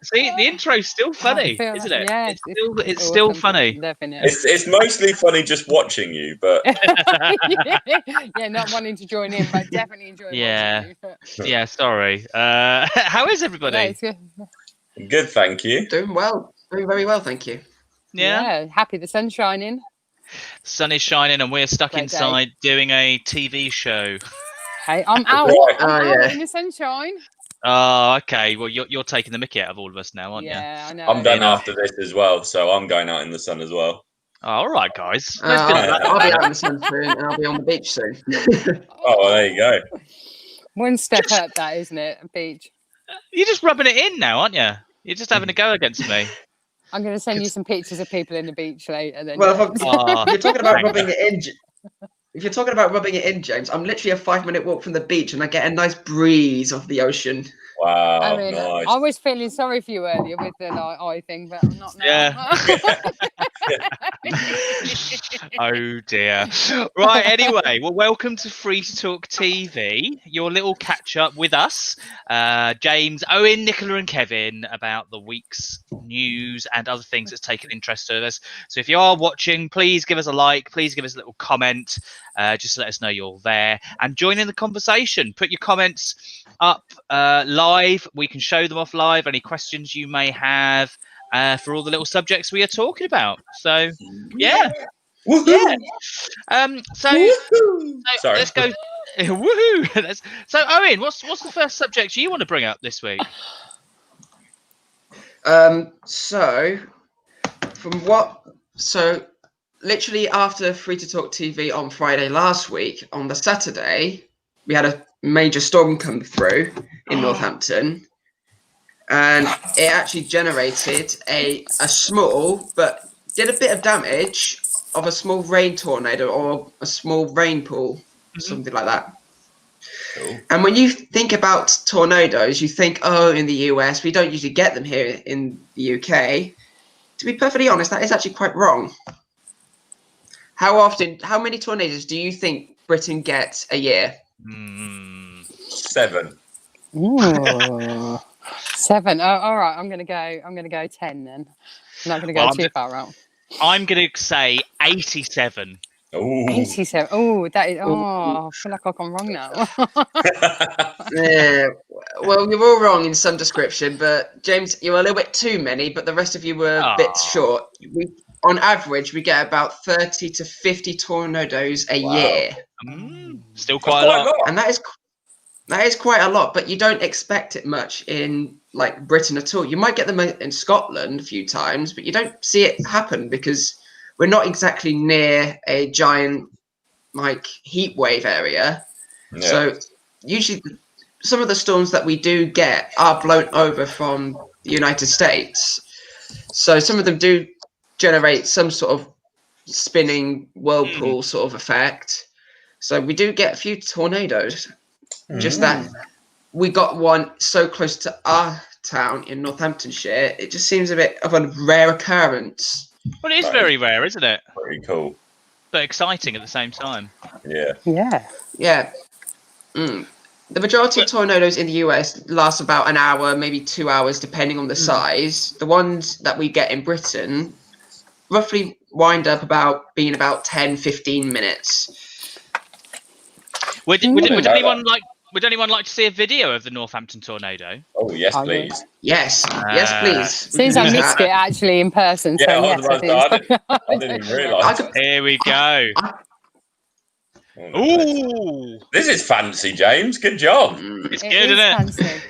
See, the intro's still funny, isn't it? Yeah, it's still funny. It's mostly funny just watching you, but yeah, not wanting to join in, but definitely enjoying watching you. Yeah, sorry. How is everybody? Yeah, it's good. Good, thank you. Doing well. Doing very well, thank you. Yeah, happy the sun's shining. The sun is shining and we're stuck Great inside doing a TV show. Hey, I'm out. Right. I'm out in the sunshine. Oh, okay. Well, you're taking the mickey out of all of us now, aren't you? Yeah, I know. I'm done after this as well, so I'm going out in the sun as well. Oh, all right, guys. I'll be out in the sun soon, and I'll be on the beach soon. Oh, well, there you go. One step up, that isn't it? A beach. You're just rubbing it in now, aren't you? You're just having a go against me. I'm going to send you some pictures of people in the beach later. Then. Well, if you're talking about rubbing it in, if you're talking about rubbing it in, James, I'm literally a 5-minute walk from the beach, and I get a nice breeze off the ocean. Wow, I mean, nice. I was feeling sorry for you earlier with the eye thing, but I'm not now. Yeah. Oh dear. Right, anyway, well, welcome to Free2talk TV, your little catch up with us, James, Owen, Nicola and Kevin, about the week's news and other things that's taken interest to us. So if you are watching, please give us a like, please give us a little comment, just to let us know you're there and join in the conversation. Put your comments up live. We can show them off live. Any questions you may have for all the little subjects we are talking about. So yeah. Woohoo! Yeah. So Sorry. let's go. Woohoo! So Owen, what's the first subject you want to bring up this week? So literally after Free2talk TV on Friday last week, on the Saturday, we had a major storm come through in Northampton, and it actually generated a small, but did a bit of damage of a small rain tornado or a small rain pool, something like that. Cool. And when you think about tornadoes, you think, oh, in the US, we don't usually get them here in the UK. To be perfectly honest, that is actually quite wrong. How many tornadoes do you think Britain gets a year? 7. Ooh. 7. Oh, all right. I'm gonna go 10 then. I'm not gonna go too far out. I'm gonna say 87. Ooh. 87. Oh, that is. Oh, I feel like I've gone wrong now. Yeah. Well, you're all wrong in some description, but James, you were a little bit too many, but the rest of you were a bit short. On average, we get about 30 to 50 tornadoes a year. Still quite a lot. And that is quite a lot, but you don't expect it much in like Britain at all. You might get them in Scotland a few times, but you don't see it happen because we're not exactly near a giant like heat wave area. Yeah. So usually some of the storms that we do get are blown over from the United States. So some of them do generate some sort of spinning whirlpool sort of effect. So we do get a few tornadoes. Just that we got one so close to our town in Northamptonshire, it just seems a bit of a rare occurrence. Well, it is very rare, isn't it? Very cool. But exciting at the same time. Yeah. Yeah. The majority of tornadoes in the US last about an hour, maybe 2 hours, depending on the size. The ones that we get in Britain roughly wind up being about 10, 15 minutes. Would anyone like to see a video of the Northampton tornado? Oh, yes, please. Yes, please. Since I missed it actually in person, so Yeah, yes, I didn't even realise. Here we go. Ooh, this is fancy, James. Good job. It's good, isn't it? Fancy.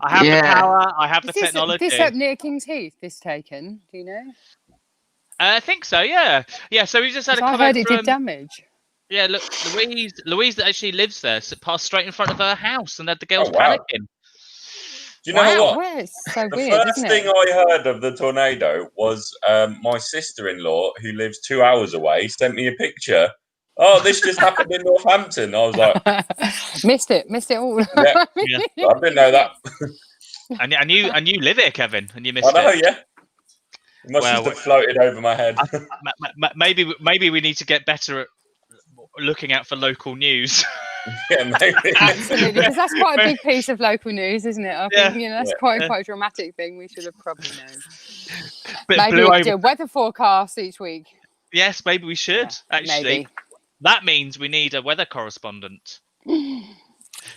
I have the power. I have the technology. Is this up near King's Heath? This taken? Do you know? I think so. Yeah. So we just had a comment. I heard it did damage. Yeah, look, Louise that actually lives there passed straight in front of her house and had the girls panicking. Do you know what? Well, it's so The weird, first isn't thing it? I heard of the tornado was my sister-in-law, who lives 2 hours away, sent me a picture. Oh, this just happened in Northampton. I was like, missed it all. Yeah. I didn't know that. and you live here, Kevin, and you missed it. I know, yeah. It must have floated over my head. Maybe we need to get better at looking out for local news. Yeah, maybe. Absolutely, because that's quite a big piece of local news, isn't it? I think that's Yeah. quite a dramatic thing. We should have probably known. But Maybe blew we over. could do a weather forecast each week. Yes, maybe we should actually. Maybe. That means we need a weather correspondent,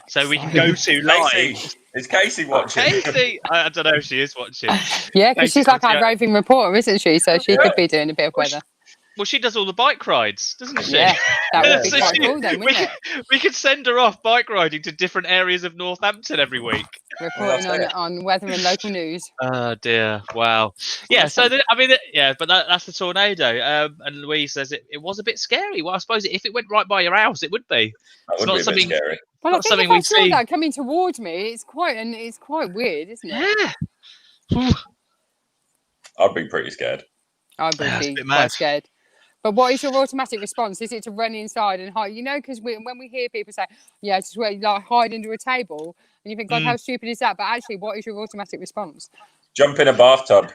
so we can Exciting. go to live. Casey, is Casey watching? Casey, I don't know if she is watching. Yeah, because she's like our Yeah. roving reporter, isn't she? So she could be doing a bit of weather. Well, she does all the bike rides, doesn't she? Yeah, that would be So quite cool then, wouldn't it? We could send her off bike riding to different areas of Northampton every week. Reporting on weather and local news. Oh dear! Wow. Yeah. So but that's the tornado. And Louise says it was a bit scary. Well, I suppose if it went right by your house, it would be. That would be a bit scary. Well, I Not think something if I we saw see. that coming towards me, it's quite weird, isn't it? Yeah. I'd be pretty scared. I would That's a be bit quite mad. scared. But what is your automatic response? Is it to run inside and hide? You know, because when we hear people say, "Yeah, just like hide under a table," and you think, "God, how stupid is that?" But actually, what is your automatic response? Jump in a bathtub.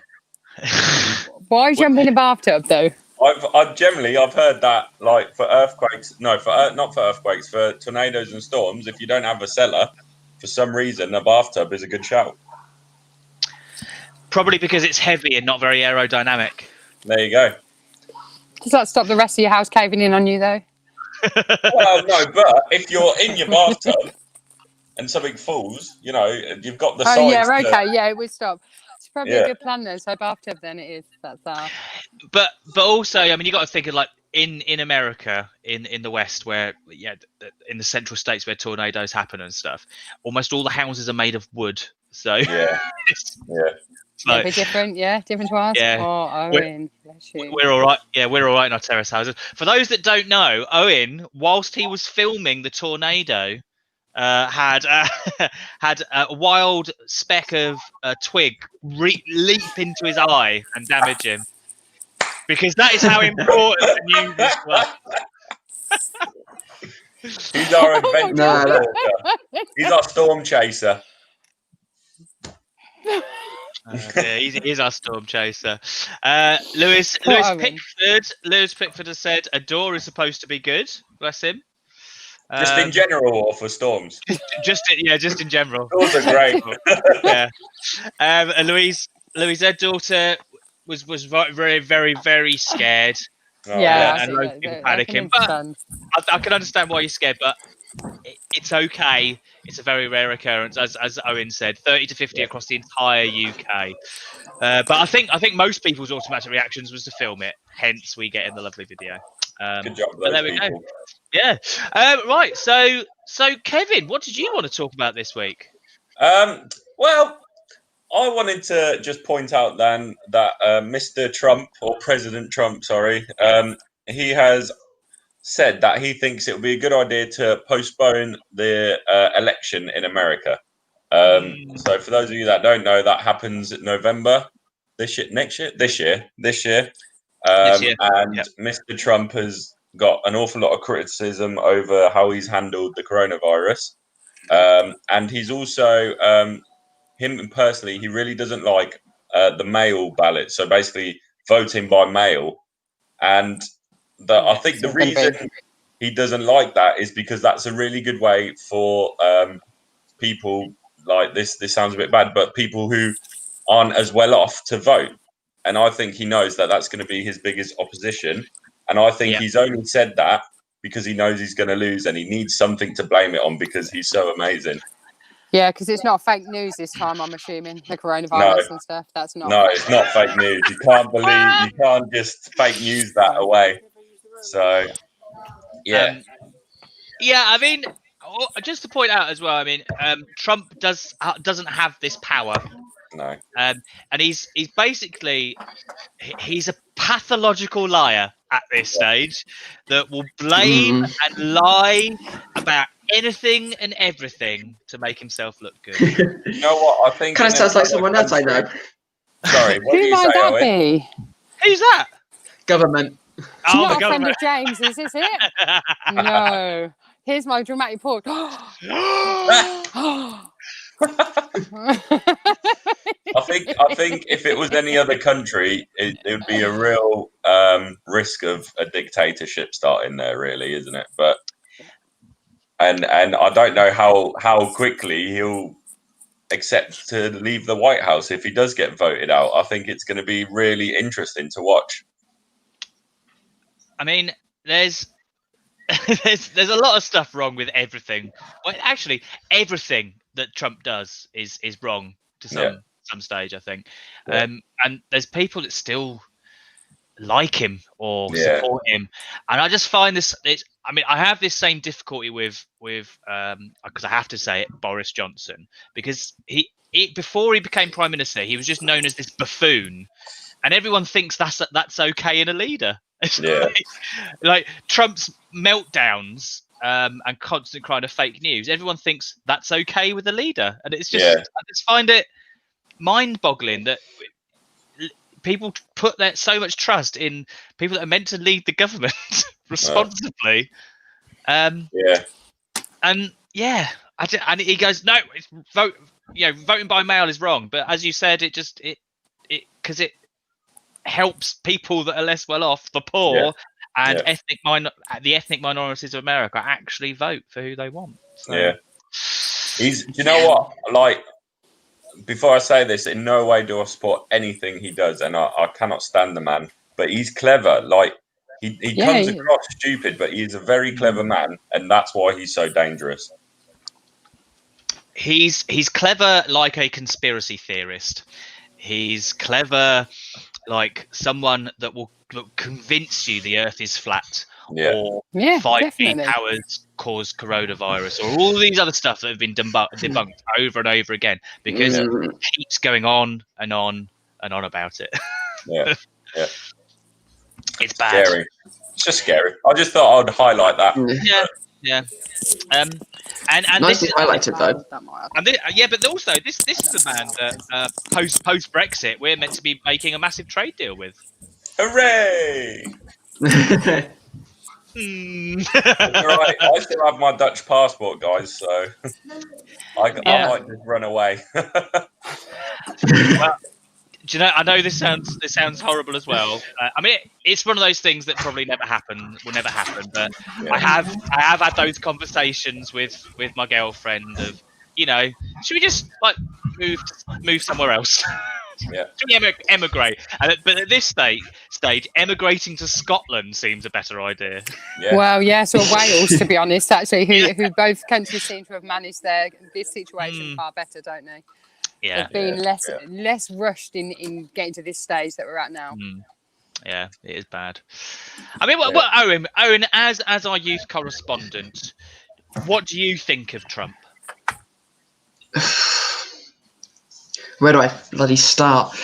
Why jump in a bathtub though? I've heard that like for earthquakes, not for earthquakes, for tornadoes and storms. If you don't have a cellar, for some reason, a bathtub is a good shout. Probably because it's heavy and not very aerodynamic. There you go. Does that stop the rest of your house caving in on you though? Well, no, but if you're in your bathtub and something falls, you've got the sides. Oh yeah, okay, yeah, it would stop. It's probably Yeah. a good plan then. So bathtub then it is. That's But also, I mean, you got to think of like in America, in the West, where in the central states where tornadoes happen and stuff, almost all the houses are made of wood. So Yeah. a bit different, different to us. Yeah. Oh, Owen, bless you. We're all right. Yeah, we're all right in our terrace houses. For those that don't know, Owen, whilst he was filming the tornado, had a wild speck of twig leap into his eye and damage him. Because that is how important the news was. He's our adventure. He's our storm chaser. He's our storm chaser. Lewis Pickford has said a door is supposed to be good. Bless him. Just in general or for storms? Just in general. Doors are great. Yeah. And Louise, their daughter was very, very, very scared. And loads of people panicking. But I can understand why you're scared, but it's okay. It's a very rare occurrence, as Owen said, 30 to 50 across the entire UK. But I think most people's automatic reactions was to film it. Hence, we get in the lovely video. Good job, but there we go. Yeah. Right. So Kevin, what did you want to talk about this week? Well, I wanted to just point out then that Mr. Trump, or President Trump, sorry, he has said that he thinks it would be a good idea to postpone the election in America. So for those of you that don't know, that happens in November this year. And Mr. Trump has got an awful lot of criticism over how he's handled the coronavirus. And he's also, him personally, he really doesn't like the mail ballot. So basically voting by mail. And I think the reason he doesn't like that is because that's a really good way for people like this sounds a bit bad, but people who aren't as well off to vote. And I think he knows that that's going to be his biggest opposition. And I think he's only said that because he knows he's going to lose and he needs something to blame it on because he's so amazing. Yeah, because it's not fake news this time, I'm assuming, the coronavirus and stuff. That's not. No, it's not fake news. You can't just fake news that away. So, yeah. I mean, just to point out as well, I mean, Trump doesn't have this power. No. And he's basically he's a pathological liar at this stage that will blame and lie about anything and everything to make himself look good. You know what? I think kind of sounds like someone else I know. Sorry, what Who might that be? Who's that? Government. It's not a friend of James, is this it? No. Here's my dramatic pause. I think if it was any other country, it would be a real risk of a dictatorship starting there, really, isn't it? But and I don't know how quickly he'll accept to leave the White House if he does get voted out. I think it's going to be really interesting to watch. I mean, there's a lot of stuff wrong with everything. Well, actually, everything that Trump does is wrong to some stage, I think. Yeah. And there's people that still like him or support him, and I just find this. I mean, I have this same difficulty with because I have to say it, Boris Johnson, because he before he became prime minister, he was just known as this buffoon, and everyone thinks that's okay in a leader. Yeah. Like Trump's meltdowns and constant kind of fake news, everyone thinks that's okay with a leader, and it's just I just find it mind-boggling that people put so much trust in people that are meant to lead the government responsibly. And he goes, no, it's voting by mail is wrong. But as you said, it because it helps people that are less well off, the poor, and the ethnic minorities of America actually vote for who they want. So. Yeah. Do you know what? Like, before I say this, in no way do I support anything he does, and I cannot stand the man. But he's clever. Like he comes across stupid, but he's a very clever man, and that's why he's so dangerous. He's clever like a conspiracy theorist. He's clever like someone that will convince you the Earth is flat. Or 5G towers cause coronavirus, or all these other stuff that have been debunked over and over again, because it keeps going on and on and on about it. It's bad. Scary. It's just scary. I just thought I'd highlight that. And nicely highlighted though. But also this is a man that post Brexit we're meant to be making a massive trade deal with. Hooray! Right. I still have my Dutch passport, guys, so I might just run away. Well, do you know? I know this sounds horrible as well. I mean, it's one of those things that probably will never happen. But I have had those conversations with my girlfriend of, should we just like move somewhere else? Yeah. Should we emigrate? But at this stage, emigrating to Scotland seems a better idea. Yeah. Well, yes, or Wales, to be honest, actually, who both countries seem to have managed this situation far better, don't they? Yeah. They've been less rushed in getting to this stage that we're at now. Yeah, it is bad. I mean, what Owen, as our youth correspondent, what do you think of Trump? Where do I bloody start?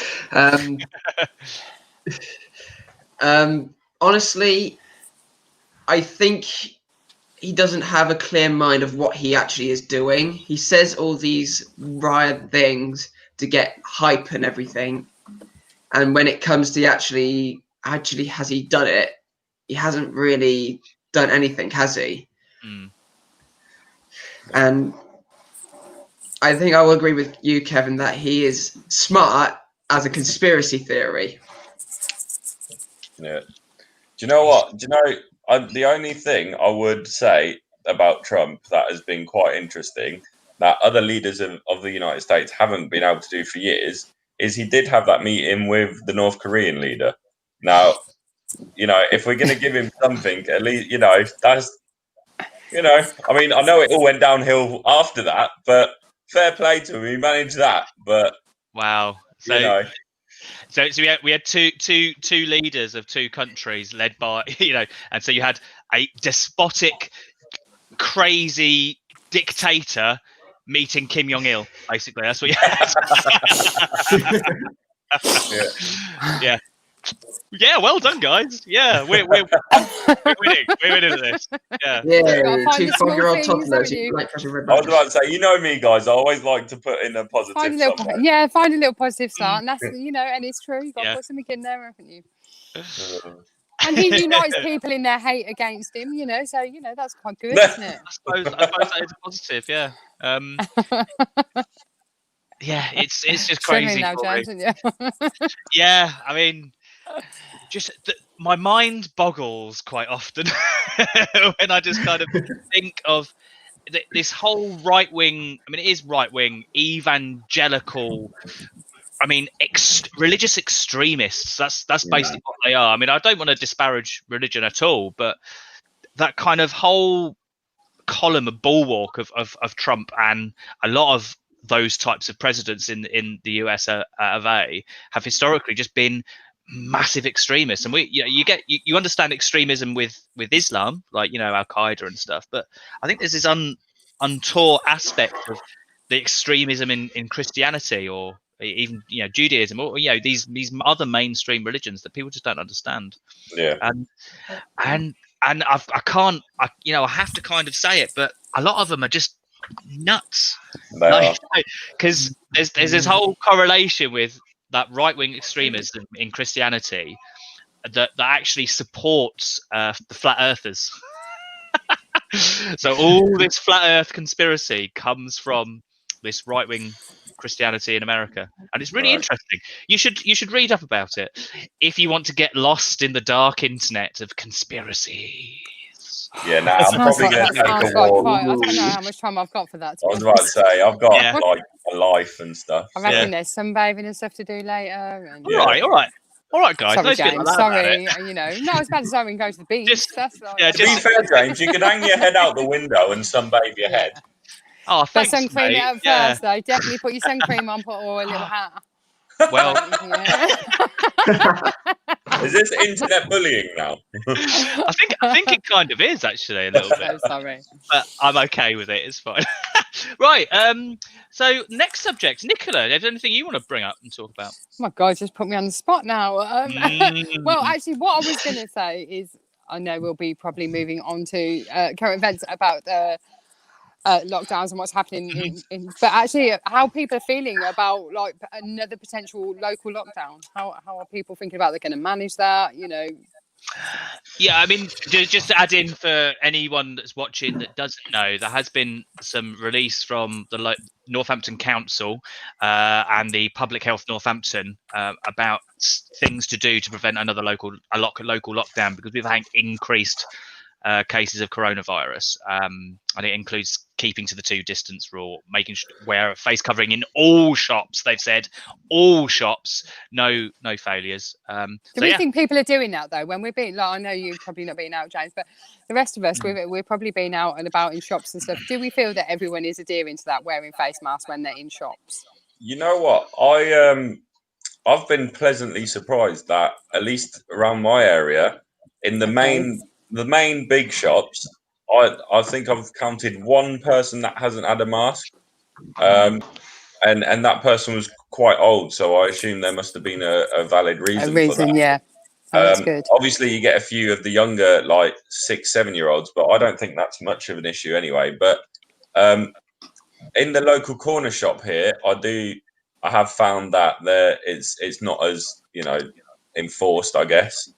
Honestly, I think he doesn't have a clear mind of what he actually is doing. He says all these riot things to get hype and everything, and when it comes to actually has he done it? He hasn't really done anything, has he? And I think I will agree with you, Kevin, that he is smart as a conspiracy theory. Yeah. Do you know what? The only thing I would say about Trump that has been quite interesting, that other leaders of the United States haven't been able to do for years, is he did have that meeting with the North Korean leader. Now, if we're going to give him something, at least, that's, I mean, I know it all went downhill after that, but fair play to him. He managed that, but wow. So we had two leaders of two countries led by and so you had a despotic, crazy dictator meeting Kim Jong-il. Basically, that's what you had. Yeah, well done, guys. Yeah, we're winning. We're winning at this. Yeah. 2 5-year-old toddlers. I was about to say, me, guys. I always like to put in a positive. Find a little positive start, and that's and it's true. You've got to put something in there, haven't you? And he unites people in their hate against him, you know, so, you know, that's quite good, isn't it? I suppose that is a positive, yeah. Yeah, it's just crazy. Now, James, yeah. Yeah, I mean, just my mind boggles quite often when I just kind of think of this whole right wing. I mean, it is right wing evangelical. I mean, religious extremists. That's basically what they are. I mean, I don't want to disparage religion at all, but that kind of whole column of bulwark of Trump and a lot of those types of presidents in the US of A have historically just been massive extremists. And you understand extremism with Islam, like, you know, Al Qaeda and stuff, but I think there's this untaught aspect of the extremism in Christianity, or even, you know, Judaism, or, you know, these other mainstream religions that people just don't understand. And I can't, you know, I have to kind of say it, but a lot of them are just nuts, because there's this whole correlation with that right-wing extremism in Christianity that actually supports the flat earthers. So all this flat earth conspiracy comes from this right-wing Christianity in America, and it's really interesting. You should read up about it if you want to get lost in the dark internet of conspiracies. Yeah, now I'm probably going to take a walk. I don't know how much time I've got for that. I was about to say, I've got like a life and stuff. I reckon there's sunbathing and stuff to do later. And... All right, guys. Sorry, James. Sorry, you know, not as bad as Owen go to the beach. That's like... To be fair, James, you could hang your head out the window and sunbathe your head. Oh, thanks, sun cream mate. at first, though. Definitely put your sun cream on, put a little hat. Well, is this internet bullying now? I think it kind of is, actually, a little bit. Sorry, but I'm okay with it. It's fine. Right. So next subject, Nicola. Is there anything you want to bring up and talk about? Oh my God, just put me on the spot now. Well, actually, what I was going to say is, I know we'll be probably moving on to current events about lockdowns and what's happening but actually how people are feeling about like another potential local lockdown. How are people thinking about they're going to manage that, you know? Yeah, I mean, just to add in for anyone that's watching that doesn't know, there has been some release from the Northampton Council and the Public Health Northampton about things to do to prevent another local lockdown, because we've had increased cases of coronavirus, and it includes keeping to the 2 distance rule, making sure wear a face covering in all shops. They've said all shops, no failures. Do we think people are doing that though? When we're being, like, I know you've probably not been out, James, but the rest of us, we're probably being out and about in shops and stuff. Do we feel that everyone is adhering to that, wearing face masks when they're in shops? You know what, I've been pleasantly surprised that at least around my area, in the main big shops, I think I've counted one person that hasn't had a mask, and that person was quite old, so I assume there must have been a valid reason. For that. Yeah. Oh, that's good. Obviously, you get a few of the younger, like 6-7-year-olds, but I don't think that's much of an issue anyway. But in the local corner shop here, I have found that it's not as, you know, enforced, I guess,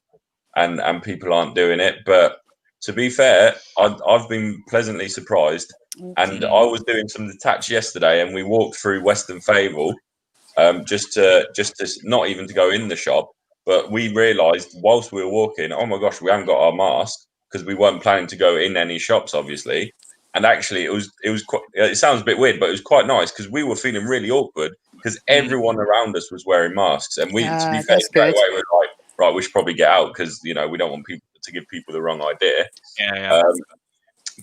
and people aren't doing it. But to be fair, I've been pleasantly surprised. And I was doing some detach yesterday, and we walked through Western Fable, just to not even to go in the shop, but we realised whilst we were walking, oh my gosh, we haven't got our mask, because we weren't planning to go in any shops, obviously. And actually, it was quite, it sounds a bit weird, but it was quite nice, because we were feeling really awkward because everyone around us was wearing masks, and we, to be fair, straight away we're like, right, we should probably get out, because, you know, we don't want people to give people the wrong idea.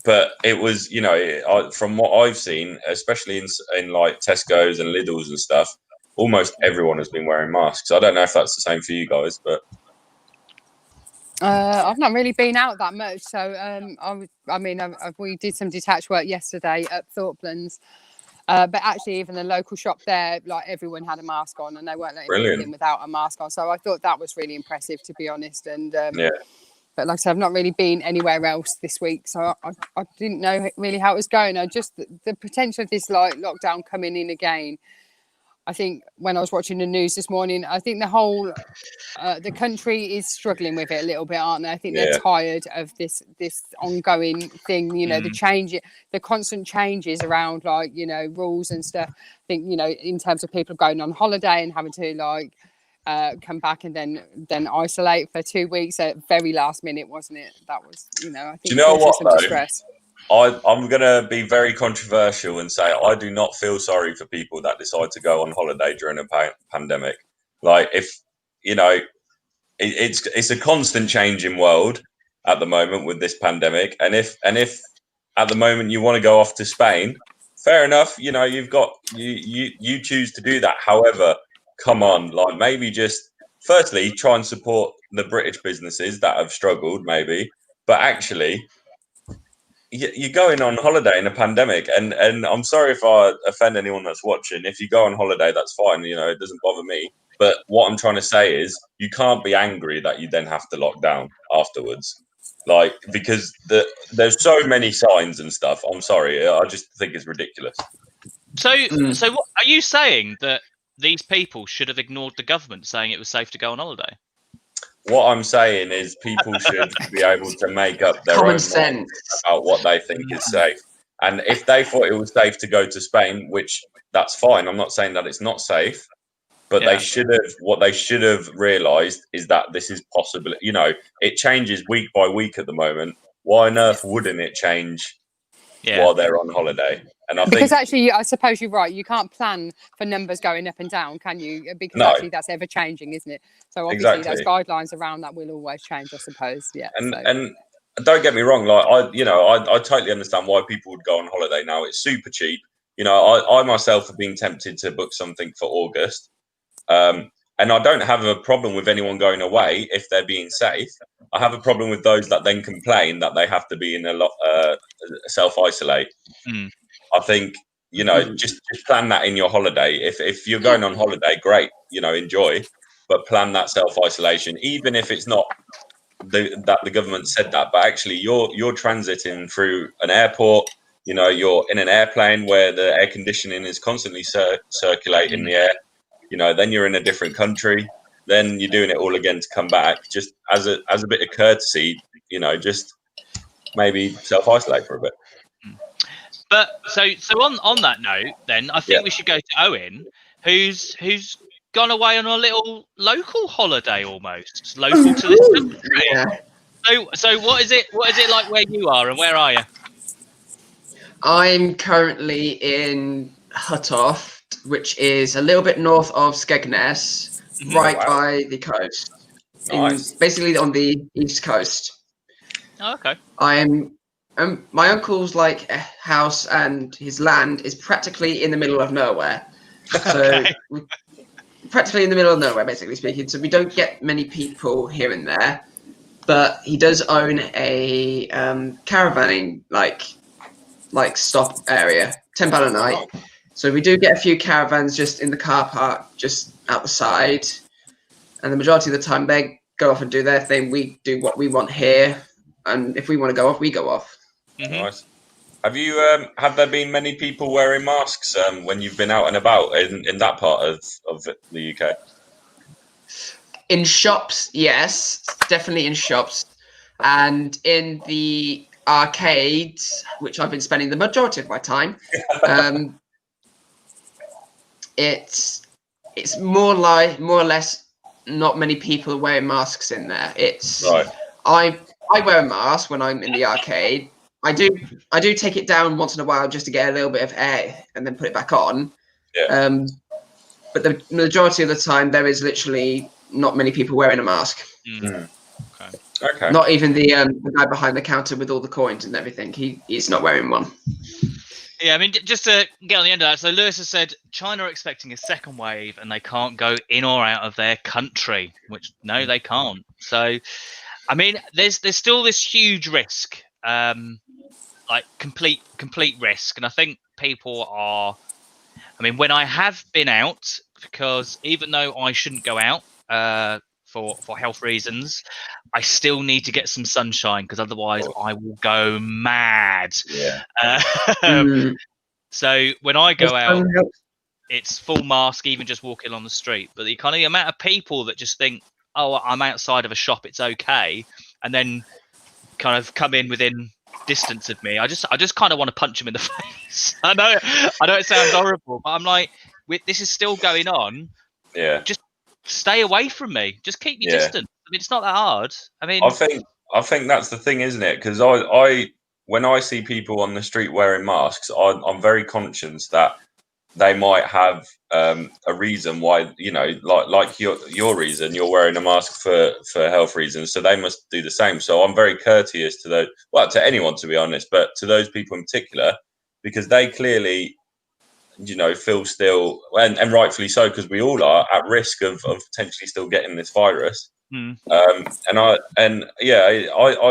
But it was, you know, from what I've seen, especially in like Tesco's and Lidl's and stuff, almost everyone has been wearing masks. I don't know if that's the same for you guys, but I've not really been out that much, so we did some detached work yesterday at Thorpelands, but actually even the local shop there, like, everyone had a mask on, and they weren't letting people in without a mask on. So I thought that was really impressive, to be honest. And but like I said, I've not really been anywhere else this week, so I didn't know really how it was going. I just the potential of this like lockdown coming in again. I think when I was watching the news this morning, I think the whole the country is struggling with it a little bit, aren't they? I think they're tired of this ongoing thing, you know, the constant changes around, like, you know, rules and stuff. I think, you know, in terms of people going on holiday and having to like come back and then isolate for 2 weeks at very last minute, wasn't it? That was, you know, I think do you know what, some distress. I'm going to be very controversial and say I do not feel sorry for people that decide to go on holiday during a pandemic. Like, if, you know, it's a constant changing world at the moment with this pandemic. And if at the moment you want to go off to Spain, fair enough. You know, you've got, you choose to do that. However, come on, like, maybe just firstly try and support the British businesses that have struggled, maybe, but actually, you're going on holiday in a pandemic, and I'm sorry if I offend anyone that's watching. If you go on holiday, that's fine. You know, it doesn't bother me. But what I'm trying to say is, you can't be angry that you then have to lock down afterwards, like, because there's so many signs and stuff. I'm sorry, I just think it's ridiculous. So what are you saying, that these people should have ignored the government saying it was safe to go on holiday? What I'm saying is, people should be able to make up their common own sense mind about what they think is safe. And if they thought it was safe to go to Spain, which that's fine, I'm not saying that it's not safe, but they should have. What they should have realised is that this is possible. You know, it changes week by week at the moment. Why on earth wouldn't it change while they're on holiday? And because actually, I suppose you're right. You can't plan for numbers going up and down, can you? Because actually, that's ever changing, isn't it? So obviously, those guidelines around that will always change, I suppose. Yeah. And don't get me wrong. Like, I totally understand why people would go on holiday now. It's super cheap. You know, I myself have been tempted to book something for August, and I don't have a problem with anyone going away if they're being safe. I have a problem with those that then complain that they have to be in a self-isolate. I think, you know, just plan that in your holiday. If you're going on holiday, great, you know, enjoy, but plan that self-isolation, even if it's not that the government said that, but actually you're transiting through an airport. You know, you're in an airplane where the air conditioning is constantly circulating the air. You know, then you're in a different country. Then you're doing it all again to come back. Just as a bit of courtesy, you know, just maybe self-isolate for a bit. But so on that note, then I think we should go to Owen, who's gone away on a little local holiday, almost local to this country. So what is it like where you are, and where are you? I'm currently in Huttoft, which is a little bit north of Skegness, right by the coast. Nice. Basically on the east coast. Oh, okay. My uncle's like house and his land is practically in the middle of nowhere. So practically in the middle of nowhere, basically speaking. So we don't get many people here and there. But he does own a caravanning like stop area, £10 a night. So we do get a few caravans just in the car park, just out the side. And the majority of the time they go off and do their thing. We do what we want here. And if we want to go off, we go off. Nice. Have you have there been many people wearing masks when you've been out and about in that part of the UK? In shops, yes, definitely in shops, and in the arcades, which I've been spending the majority of my time. It's more or less not many people wearing masks in there. It's I wear a mask when I'm in the arcade. I do take it down once in a while just to get a little bit of air and then put it back on. But the majority of the time there is literally not many people wearing a mask. Okay. Not even the guy behind the counter with all the coins and everything. He's not wearing one. Yeah, I mean, just to get on the end of that, so Lewis has said China are expecting a second wave and they can't go in or out of their country, which no, they can't. So, I mean, there's still this huge risk, like complete risk, and I think people are. I mean, when I have been out, because even though I shouldn't go out for health reasons, I still need to get some sunshine because otherwise I will go mad. Yeah. So when I go out, it's full mask, even just walking on the street. But the kind of the amount of people that just think, oh, I'm outside of a shop, it's okay, and then kind of come in within distance of me. I just kind of want to punch them in the face. I know it sounds horrible, but I'm like, this is still going on. Yeah. Just stay away from me. Just keep your distance. I mean, it's not that hard. I mean, I think that's the thing, isn't it? Because I when I see people on the street wearing masks, I'm very conscious that they might have a reason why, like your reason, you're wearing a mask for health reasons, so they must do the same. So I'm very courteous to to anyone, to be honest, but to those people in particular, because they clearly, feel still, and rightfully so, because we all are at risk of potentially still getting this virus. I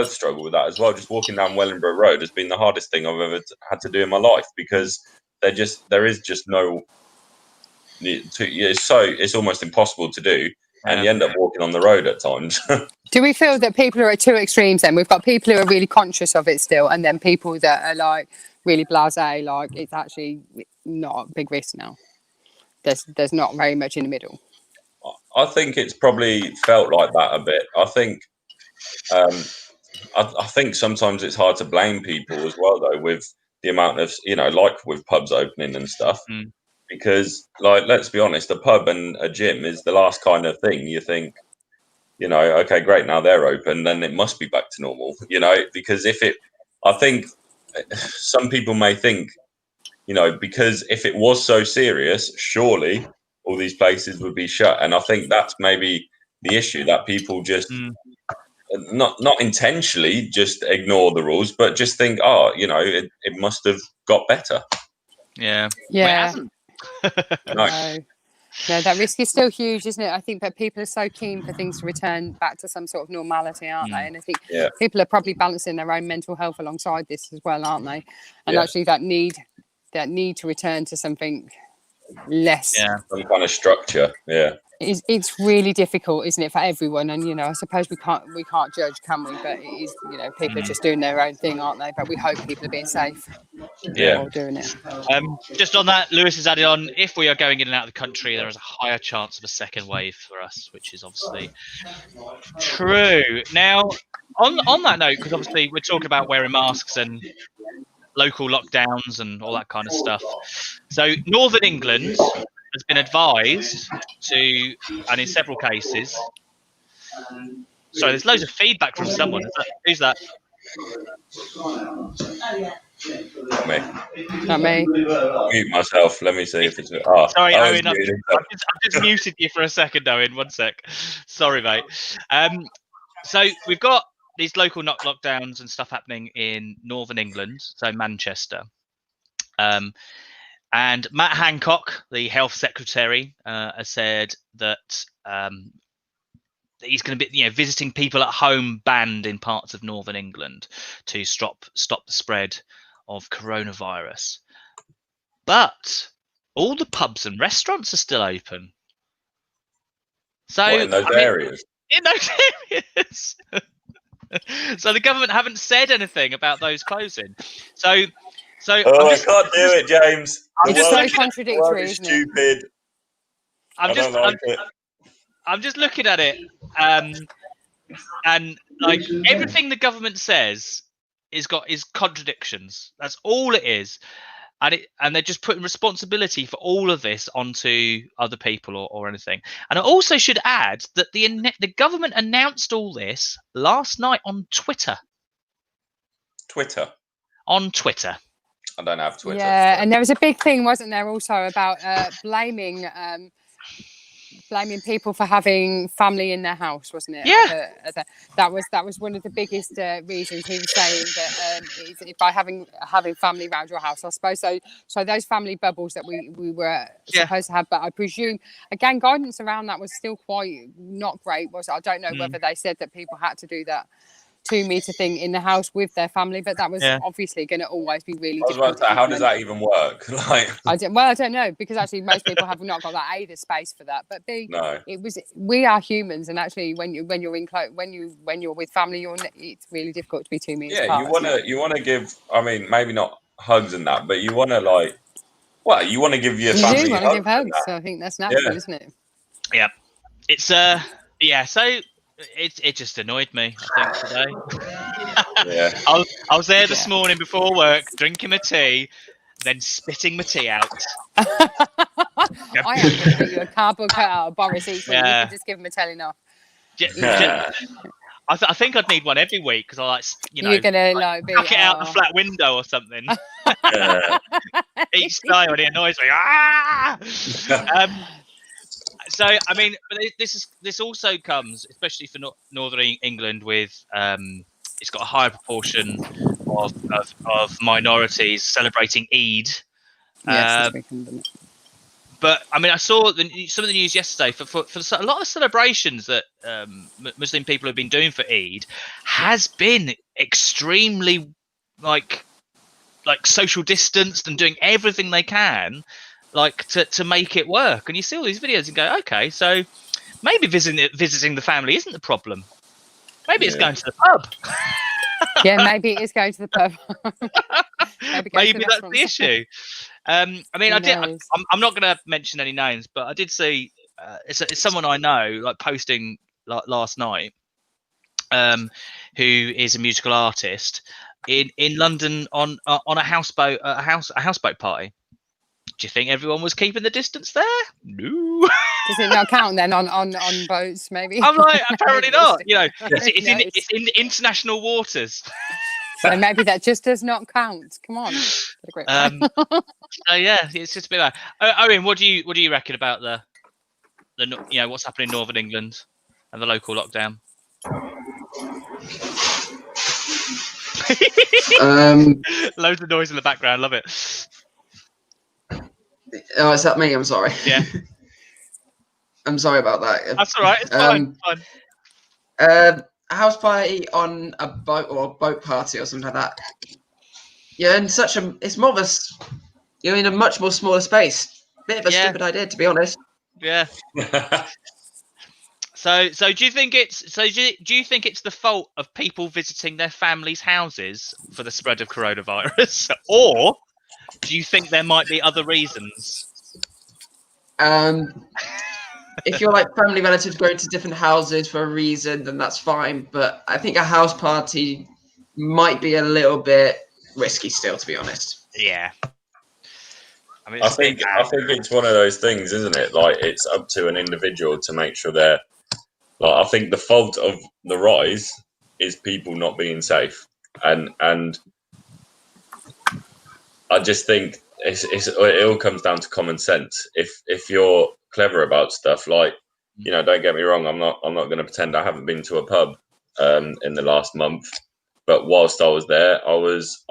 struggle with that as well. Just walking down Wellingborough Road has been the hardest thing I've ever had to do in my life, because there is just no. It's almost impossible to do, and you end up walking on the road at times. Do we feel that people are at two extremes? Then we've got people who are really conscious of it still, and then people that are like really blasé, like it's actually not a big risk now. There's not very much in the middle. I think it's probably felt like that a bit. I think, I think sometimes it's hard to blame people as well, though, with the amount of, like with pubs opening and stuff, because, like, let's be honest, a pub and a gym is the last kind of thing you think, okay, great, now they're open, then it must be back to normal, because I think some people may think, because if it was so serious, surely all these places would be shut. And I think that's maybe the issue, that people just not intentionally just ignore the rules, but just think, it must have got better. Yeah. No, that risk is still huge, isn't it? I think that people are so keen for things to return back to some sort of normality, aren't they? And I think people are probably balancing their own mental health alongside this as well, aren't they? And actually that need to return to something less, some kind of structure. It's really difficult, isn't it, for everyone? And I suppose we can't judge, can we? But it is, people are just doing their own thing, aren't they? But we hope people are being safe while doing it. Just on that, Lewis has added on, if we are going in and out of the country, there is a higher chance of a second wave for us, which is obviously true. Now, on that note, because obviously we're talking about wearing masks and local lockdowns and all that kind of stuff. So Northern England has been advised to, and in several cases, sorry, there's loads of feedback from someone. Who's that? Not me. Mute myself. Let me see if it's. Sorry, Owen. I've just muted you for a second, Owen. 1 sec. Sorry, mate. So we've got these local lockdowns and stuff happening in Northern England, so Manchester. And Matt Hancock, the health secretary, has said that he's going to be, visiting people at home banned in parts of Northern England to stop the spread of coronavirus. But all the pubs and restaurants are still open. So in those areas. In those areas. So the government haven't said anything about those closing. So I can't do it, James. It's so contradictory, isn't it? Stupid. I'm just looking at it, and like everything the government says is contradictions. That's all it is, and they're just putting responsibility for all of this onto other people or anything. And I also should add that the government announced all this last night on Twitter. On Twitter. I don't have Twitter. Yeah, and there was a big thing, wasn't there, also about blaming people for having family in their house, wasn't it? Yeah. That was one of the biggest reasons. He was saying that by having family around your house, I suppose. So those family bubbles that we were supposed to have, but I presume again guidance around that was still quite not great, was it? I don't know whether they said that people had to do that 2-meter thing in the house with their family, but that was obviously going to always be really difficult. How does that even work? I don't know, because actually most people have not got that A, the space for that, but B, we are humans, and actually when you're with family, it's really difficult to be 2 meters apart. You want to give, I mean, maybe not hugs and that, but you want to Well, you want to give your You family do want to give hugs. hugs, so I think that's natural, Yeah. isn't it? Yeah, it's yeah. So it just annoyed me, I think, today. Yeah. I was there this Yeah. morning before work, drinking my tea, then spitting my tea out. I am going to get you a cardboard cutout of Boris each week. You Yeah. can just give him a telling off. I think I'd need one every week because I like, you know, You're gonna like be chuck it out the flat window or something. Each day when he annoys me. Ah! So I mean, but this also comes, especially for Northern England, with it's got a higher proportion of minorities celebrating Eid. Yes, this weekend, isn't it? But I mean, I saw some of the news yesterday for a lot of celebrations that Muslim people have been doing for Eid has been extremely like social distanced and doing everything they can like to make it work. And you see all these videos and go, okay, so maybe visiting the family isn't the problem. Maybe it's going to the pub. Yeah, maybe it is going to the pub. maybe that's the issue. I mean, Who knows? I'm not going to mention any names, but I did see it's someone I know like posting last night, who is a musical artist in London on a houseboat party. Do you think everyone was keeping the distance there? No. Does it not count then on boats? Maybe. I'm like, apparently not. You know, it's in international waters. So maybe that just does not count. Come on. So yeah, it's just a bit like Owen. What do you reckon about the you know what's happening in Northern England and the local lockdown? Loads of noise in the background. Love it. Oh, is that me? I'm sorry. Yeah. I'm sorry about that. That's all right. It's fine. It's fine. A house party on a boat or a boat party or something like that. Yeah, and it's more of a, you're in a much more smaller space. Bit of a stupid idea, to be honest. Yeah. So do you think it's do you think it's the fault of people visiting their families' houses for the spread of coronavirus, or do you think there might be other reasons? If you're like family relatives going to different houses for a reason, then that's fine. But I think a house party might be a little bit risky still, to be honest. Yeah. I mean, I think it's one of those things, isn't it? Like it's up to an individual to make sure they're. Like I think the fault of the rise is people not being safe, and I just think it all comes down to common sense. If you're clever about stuff, like you know, don't get me wrong, I'm not going to pretend I haven't been to a pub in the last month, but whilst I was there, I was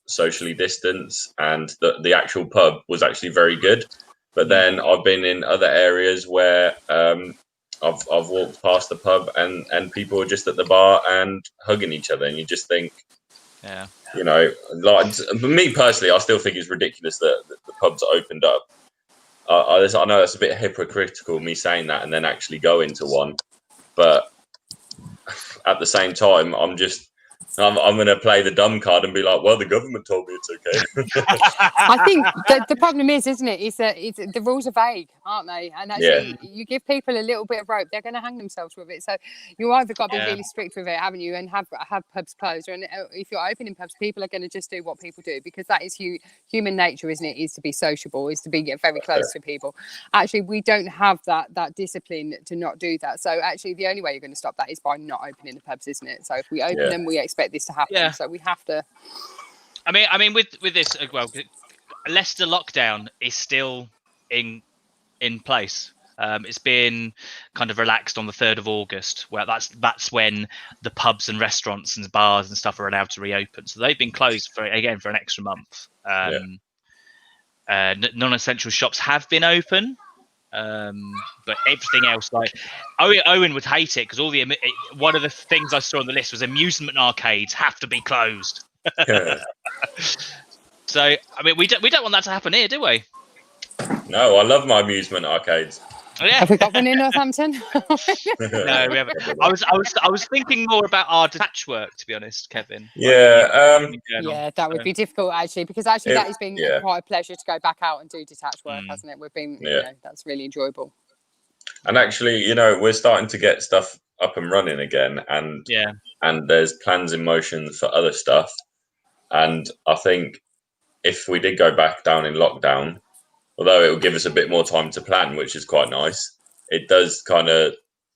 socially distanced, and the actual pub was actually very good. But then I've been in other areas where I've walked past the pub and people are just at the bar and hugging each other, and you just think, yeah, you know, like for me personally, I still think it's ridiculous that the pubs are opened up. I know that's a bit hypocritical, me saying that and then actually going to one, but at the same time, I'm going to play the dumb card and be like, well, the government told me it's okay. I think the problem is, isn't it? Is that the rules are vague, aren't they? And actually, you give people a little bit of rope, they're going to hang themselves with it. So you either got to be really strict with it, haven't you, and have pubs closed, and if you're opening pubs, people are going to just do what people do, because that is human nature, isn't it? Is to be sociable, is to be very close to people. Actually, we don't have that discipline to not do that. So actually, the only way you're going to stop that is by not opening the pubs, isn't it? So if we open them, we expect this to happen, so we have to. I mean, with this, well, Leicester lockdown is still in place. It's been kind of relaxed on the 3rd of August. Well, that's when the pubs and restaurants and bars and stuff are allowed to reopen. So they've been closed for an extra month. Non-essential shops have been open. But everything else, like Owen would hate it because one of the things I saw on the list was amusement arcades have to be closed. So I mean, we don't want that to happen here, do we? No, I love my amusement arcades. Yeah. Have we got one in Northampton? No, we haven't. I was thinking more about our detached work, to be honest, Kevin. Yeah. Yeah, that would be difficult actually, because actually that has been quite a pleasure to go back out and do detached work, hasn't it? We've been, you know, that's really enjoyable. And actually, you know, we're starting to get stuff up and running again, and there's plans in motion for other stuff. And I think if we did go back down in lockdown, although it will give us a bit more time to plan, which is quite nice, it does kind of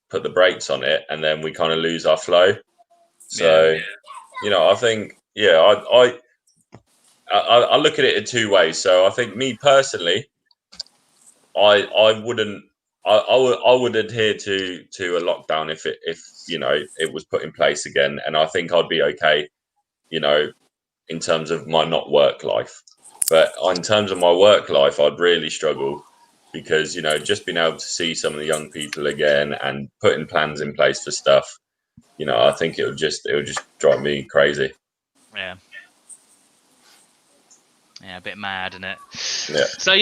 put the brakes on it, and then we kind of lose our flow. So, you know, I think, I look at it in two ways. So I think me personally, I would adhere to a lockdown if you know it was put in place again, and I think I'd be okay, you know, in terms of my not work life. But in terms of my work life, I'd really struggle, because, you know, just being able to see some of the young people again and putting plans in place for stuff, you know, I think it would just drive me crazy. Yeah, a bit mad, isn't it? Yeah. So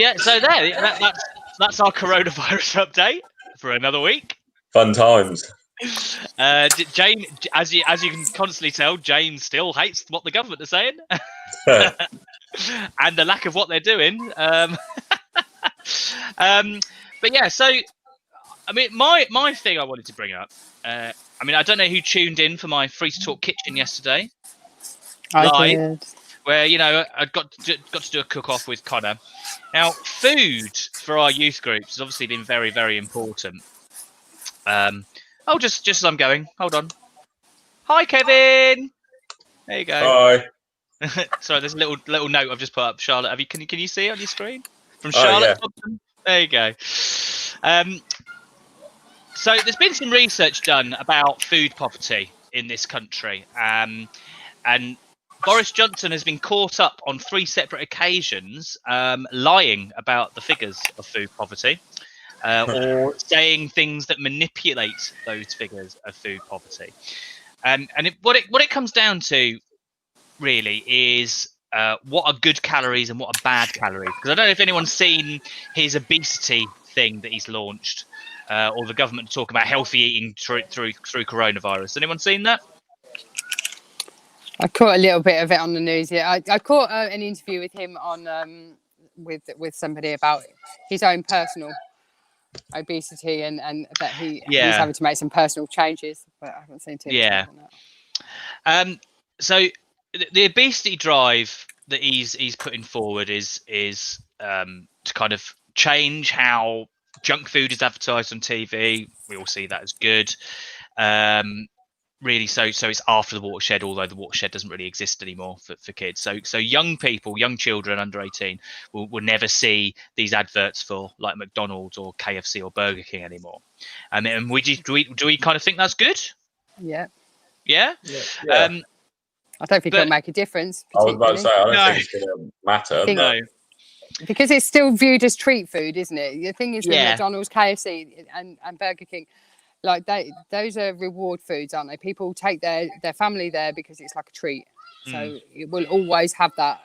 that's our coronavirus update for another week. Fun times. James, as you can constantly tell, James still hates what the government are saying. And the lack of what they're doing. But yeah, so I mean, my thing I wanted to bring up. I mean, I don't know who tuned in for my Free to Talk Kitchen yesterday. I did. Where, you know, I got to do a cook off with Connor. Now, food for our youth groups has obviously been very, very important. Just as I'm going, hold on. Hi, Kevin. There you go. Hi. Sorry, there's a little note I've just put up. Charlotte, can you see it on your screen? From Charlotte. Yeah. There you go. So there's been some research done about food poverty in this country, and Boris Johnson has been caught up on 3 separate occasions lying about the figures of food poverty, or saying things that manipulate those figures of food poverty. And what it comes down to really is what are good calories and what are bad calories. Because I don't know if anyone's seen his obesity thing that he's launched, or the government talk about healthy eating through coronavirus. Anyone seen that? I caught a little bit of it on the news. Yeah, I caught an interview with him on with somebody about his own personal obesity and that he's having to make some personal changes. But I haven't seen too much on that. So the obesity drive that he's putting forward is to kind of change how junk food is advertised on TV. We all see that as good. Really, so it's after the watershed, although the watershed doesn't really exist anymore for kids. So young people, young children under 18 will never see these adverts for like McDonald's or KFC or Burger King anymore. And do we kind of think that's good? Yeah. Yeah. I don't think it'll make a difference. I was about to say, I don't think it's going to matter. No. Because it's still viewed as treat food, isn't it? The thing is with McDonald's, KFC and Burger King, like those are reward foods, aren't they? People take their family there because it's like a treat. So it will always have that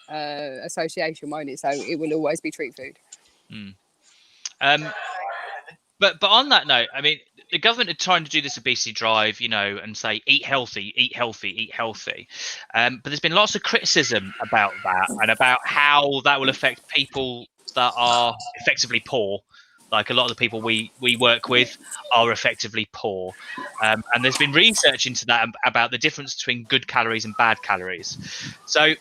association, won't it? So it will always be treat food. But on that note, I mean, the government are trying to do this obesity drive, you know, and say eat healthy, eat healthy, eat healthy. But there's been lots of criticism about that and about how that will affect people that are effectively poor. Like a lot of the people we work with are effectively poor. And there's been research into that about the difference between good calories and bad calories. So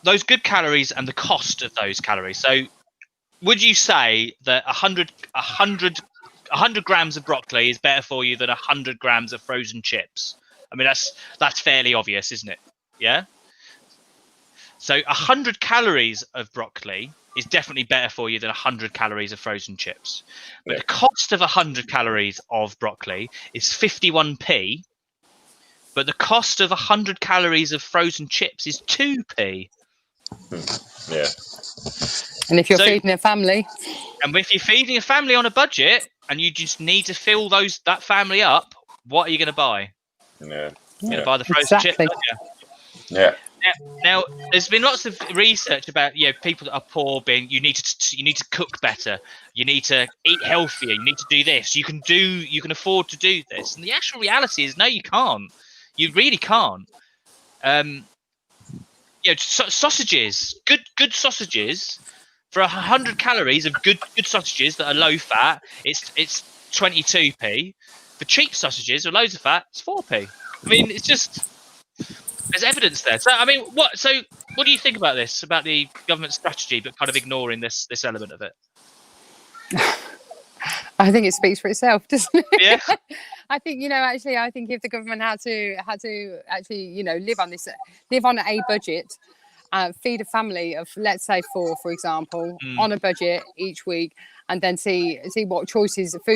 those good calories and the cost of those calories. So would you say that 100 grams of broccoli is better for you than 100 grams of frozen chips? I mean, that's fairly obvious, isn't it? Yeah. So 100 calories of broccoli is definitely better for you than 100 calories of frozen chips. But the cost of 100 calories of broccoli is 51p. But the cost of 100 calories of frozen chips is 2p. Yeah. And if you're feeding a family, and if you're feeding a family on a budget and you just need to fill that family up, what are you going to buy? Yeah. You're going to buy the frozen chips. Yeah. Now, there's been lots of research about people that are poor being you need to cook better, you need to eat healthier, you need to do this, you can afford to do this, and the actual reality is no, you can't. You really can't. Sausages, good sausages, for 100 calories of good sausages that are low fat, it's 22p. For cheap sausages with loads of fat, it's 4p. I mean, it's just. There's evidence there. So, I mean, what do you think about this? About the government strategy, but kind of ignoring this element of it? I think it speaks for itself, doesn't it? Yeah. I think actually, I think if the government had to actually, live on a budget, feed a family of, let's say, 4, for example, on a budget each week, and then see what food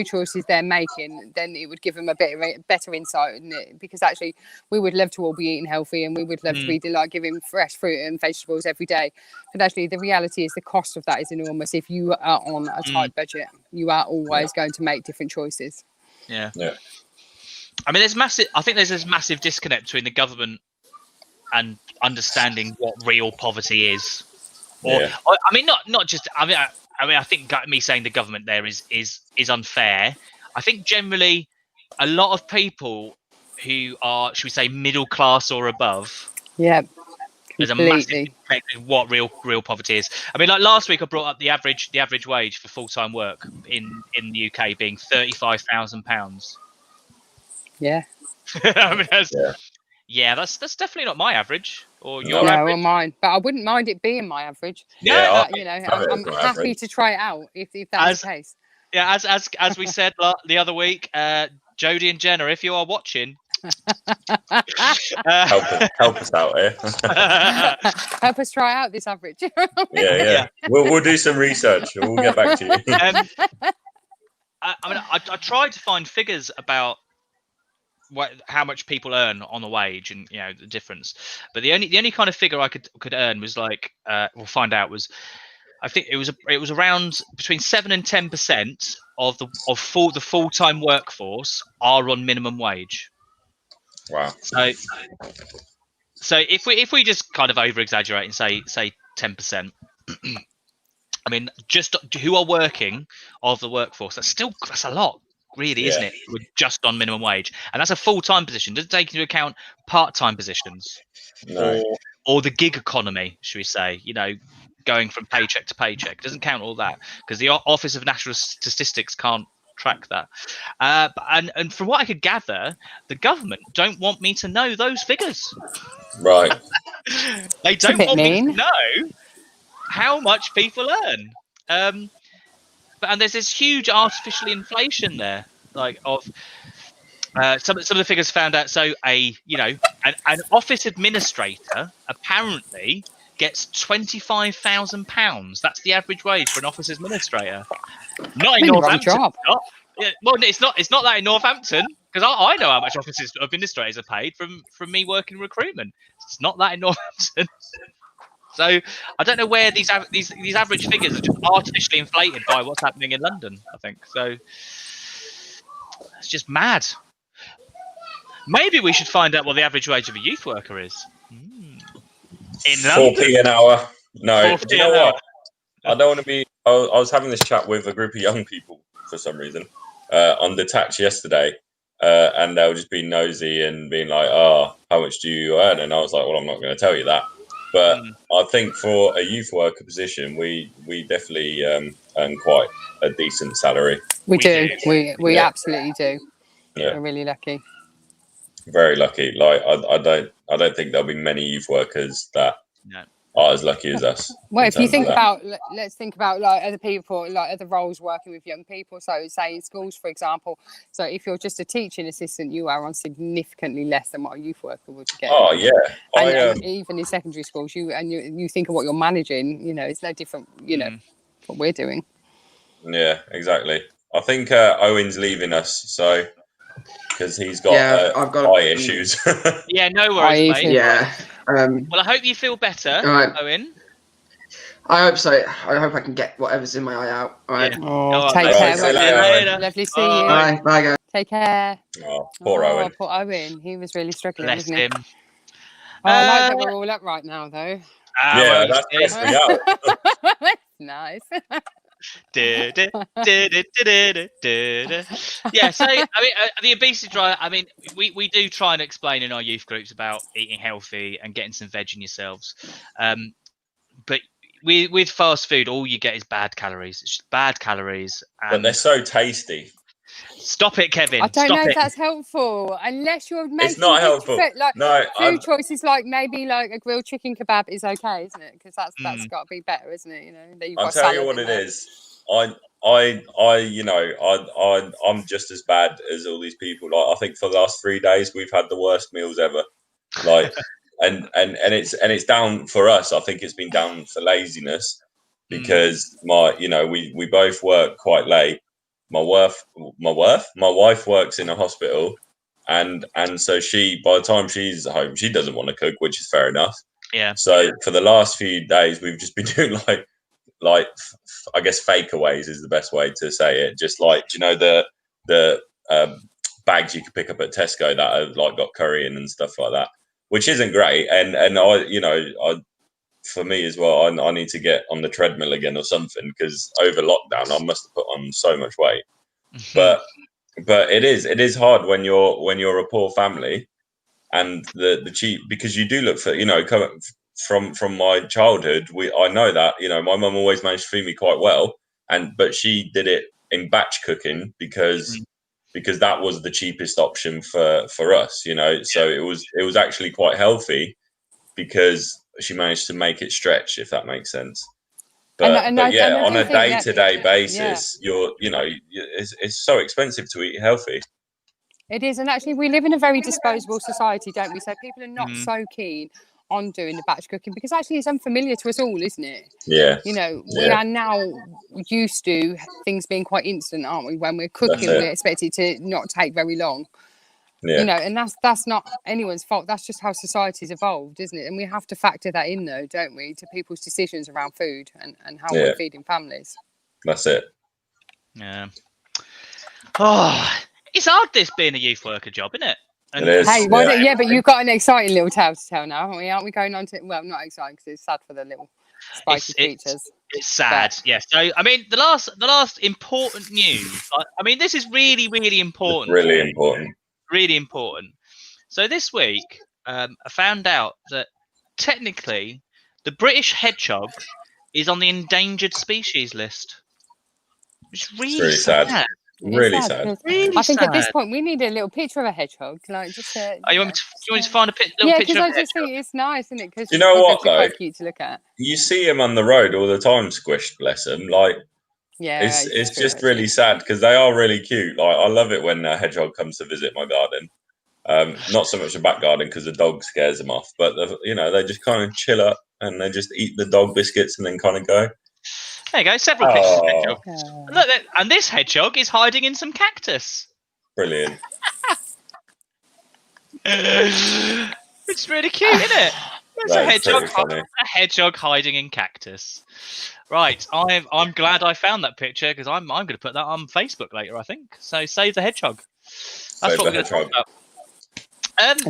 choices they're making, then it would give them a better insight in it. Because actually, we would love to all be eating healthy, and we would love to be giving fresh fruit and vegetables every day. But actually, the reality is the cost of that is enormous. If you are on a tight budget, you are always going to make different choices. Yeah. I mean, I think there's this massive disconnect between the government and understanding what real poverty is. I mean, not just. I mean, I think me saying the government there is unfair. I think generally, a lot of people who are, should we say, middle class or above. Yeah. There's a massive disconnect in what real poverty is. I mean, like last week, I brought up the average wage for full-time work in the UK being £35,000. Yeah. I mean, that's definitely not my average or your average. Or mine, but I wouldn't mind it being my average. Yeah, I'm happy to try it out if that's the case. Yeah, as we said the other week, Jodie and Jenna, if you are watching, help us out here. Help us try out this average. yeah. We'll do some research. We'll get back to you. I tried to find figures about how much people earn on a wage and the difference, but the only kind of figure I could earn was like was I think it was around between 7 and 10% of the full-time workforce are on minimum wage. Wow. So if we just kind of over exaggerate and say 10%, I mean, just who are working of the workforce, that's a lot. Really, isn't it? We're just on minimum wage, and that's a full-time position. Doesn't take into account part-time positions, or the gig economy, should we say? Going from paycheck to paycheck. Doesn't count all that because the Office of National Statistics can't track that. And from what I could gather, the government don't want me to know those figures. Right. They don't want me to know how much people earn. And there's this huge artificial inflation there, like of some of the figures found out. So an office administrator apparently gets £25,000. That's the average wage for an office administrator. Not in Northampton. Well, it's not that in Northampton because I know how much office administrators are paid from me working in recruitment. It's not that in Northampton. So I don't know where these average figures are just artificially inflated by what's happening in London. I think so. It's just mad. Maybe we should find out what the average wage of a youth worker is. In London, 4p an hour. No, do you know what? I don't want to be. I was having this chat with a group of young people for some reason on Detach yesterday, and they were just being nosy and being like, "Oh, how much do you earn?" And I was like, "Well, I'm not going to tell you that." But I think for a youth worker position, we definitely earn quite a decent salary. We do. We absolutely do. Yeah. We're really lucky. Very lucky. Like I don't think there'll be many youth workers that are as lucky as us. Well, if you think about, let's think about like other people, like other roles working with young people. So say in schools, for example. So if you're just a teaching assistant, you are on significantly less than what a youth worker would get. Oh yeah. And even in secondary schools, you think of what you're managing, it's no different, what we're doing. Yeah, exactly. I think Owen's leaving us, so because he's got I've got eye issues. Yeah, no worries, mate. Yeah. Well, I hope you feel better, Owen. I hope so. I hope I can get whatever's in my eye out. All right. Yeah. Oh, take care. Later. Lovely to see you. Bye, guys. Take care. Oh, poor Owen. Poor Owen. He was really struggling, Bless wasn't he? him. I like that we're all up right now, though. Yeah, that's stressed me out. Nice. Yeah, so I mean, the obesity drive. I mean, we do try and explain in our youth groups about eating healthy and getting some veg in yourselves, but with fast food, all you get is bad calories. It's just bad calories, But they're so tasty. Stop it, Kevin. I don't Stop know it. if that's helpful, unless you're making It's not helpful. Food choices, like maybe like a grilled chicken kebab is okay, isn't it? Because that's got to be better, isn't it? You know, I'll tell you what it is. I'm just as bad as all these people. Like, I think for the last 3 days we've had the worst meals ever. Like, and it's down for us. I think it's been down for laziness because we both work quite late. My wife works in a hospital, and so by the time she's home, she doesn't want to cook, which is fair enough. Yeah. So for the last few days, we've just been doing like I guess fakeaways is the best way to say it. Just like, the bags you can pick up at Tesco that have like got curry in and stuff like that, which isn't great. And I for me as well, I need to get on the treadmill again or something, because over lockdown I must have put on so much weight. But it is hard when you're a poor family, and the cheap, because you do look for, from my childhood, I know that, my mum always managed to feed me quite well, but she did it in batch cooking because that was the cheapest option for us, so it was actually quite healthy because she managed to make it stretch, if that makes sense. But on a day-to-day basis, it's so expensive to eat healthy. It is, and actually we live in a very disposable society, don't we? So people are not so keen on doing the batch cooking because actually it's unfamiliar to us all, isn't it? Yeah. We are now used to things being quite instant, aren't we? When we're cooking, we expect it to not take very long. Yeah. And that's not anyone's fault. That's just how society's evolved, isn't it? And we have to factor that in, though, don't we, to people's decisions around food and how we're feeding families. That's it. Yeah. Oh, it's hard, this being a youth worker job, isn't it? It is. Hey, but you've got an exciting little tale to tell now, haven't we? Aren't we going on to? Well, not exciting because it's sad for the little spiky creatures. It's sad, yes. So, I mean, the last important news. I mean, this is really, really important. It's really important. Really important. So this week, I found out that technically the British hedgehog is on the endangered species list. It's really sad. Really sad. Really I think sad. at this point we need a little picture of a hedgehog, like just. You want me to find a little picture? Yeah, because I just think it's nice, isn't it? Because you know what, though? Quite cute to look at. You see him on the road all the time, squished, bless him. Like, yeah, it's just really sad because they are really cute. Like, I love it when a hedgehog comes to visit my garden. Not so much a back garden because the dog scares them off, but they just kind of chill up and they just eat the dog biscuits and then kind of go. There you go, several pictures of hedgehogs. Look, and this hedgehog is hiding in some cactus. Brilliant. It's really cute, isn't it? There's a hedgehog hiding in cactus. Right, I'm glad I found that picture because I'm going to put that on Facebook later, I think. So save the hedgehog. That's what we're going to talk about.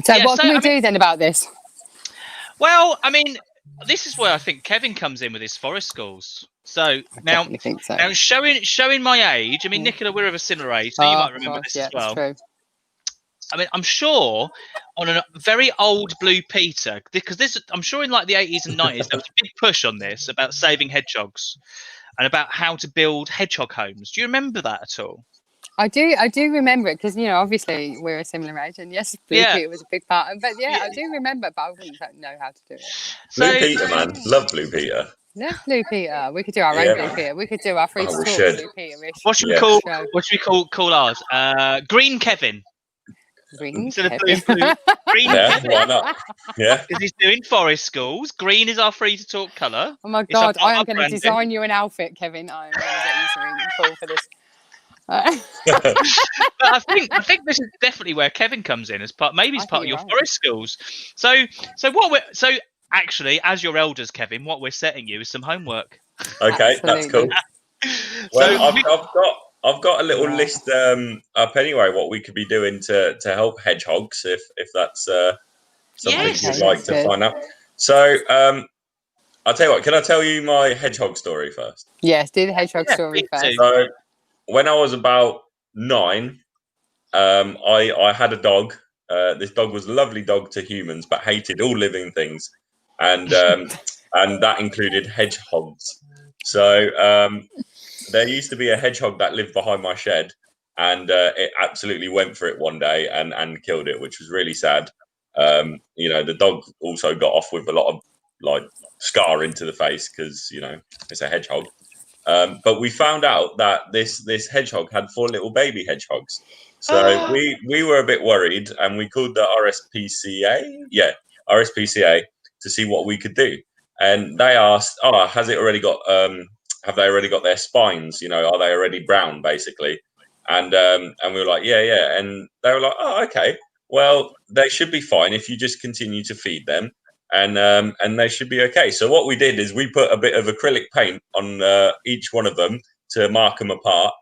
So what can we do then about this? Well, I mean, this is where I think Kevin comes in with his forest schools. So now showing my age, I mean, Nicola, we're of a similar age, so you might remember this as well. True. I mean, I'm sure on a very old Blue Peter, because I'm sure in like the 80s and 90s, there was a big push on this about saving hedgehogs and about how to build hedgehog homes. Do you remember that at all? I do remember it because, obviously we're a similar age, and yes, Blue Peter was a big part. But I do remember, but I wouldn't know how to do it. Blue Peter, man. Love Blue Peter. Love Blue Peter. We could do our own Blue Peter. We could do our Free2talk Blue Peter-ish. What should we call ours? Green Kevin. Green Kevin. Green Kevin. Why not? Yeah. Because he's doing forest schools. Green is our Free2talk colour. Oh my God, I am going to design you an outfit, Kevin. I am going to get you something cool for this. But I think this is definitely where Kevin comes in as part of your forest schools. So actually, as your elders, Kevin, what we're setting you is some homework. Okay, Absolutely. That's cool. Well, I've got a little list up anyway. What we could be doing to help hedgehogs, if that's something Yes. you'd like to find out. So, I'll tell you what. Can I tell you my hedgehog story first? Yes, do the hedgehog story first. So, when I was about 9, I had a dog. This dog was a lovely dog to humans, but hated all living things, and that included hedgehogs. So there used to be a hedgehog that lived behind my shed, and it absolutely went for it one day and killed it, which was really sad. The dog also got off with a lot of scar into the face because it's a hedgehog. But we found out that this hedgehog had 4 little baby hedgehogs. So we were a bit worried, and we called the RSPCA to see what we could do. And they asked, have they already got their spines? Are they already brown, basically? And we were like, yeah. And they were like, oh, okay. Well, they should be fine if you just continue to feed them, and they should be okay. So what we did is we put a bit of acrylic paint on each one of them to mark them apart.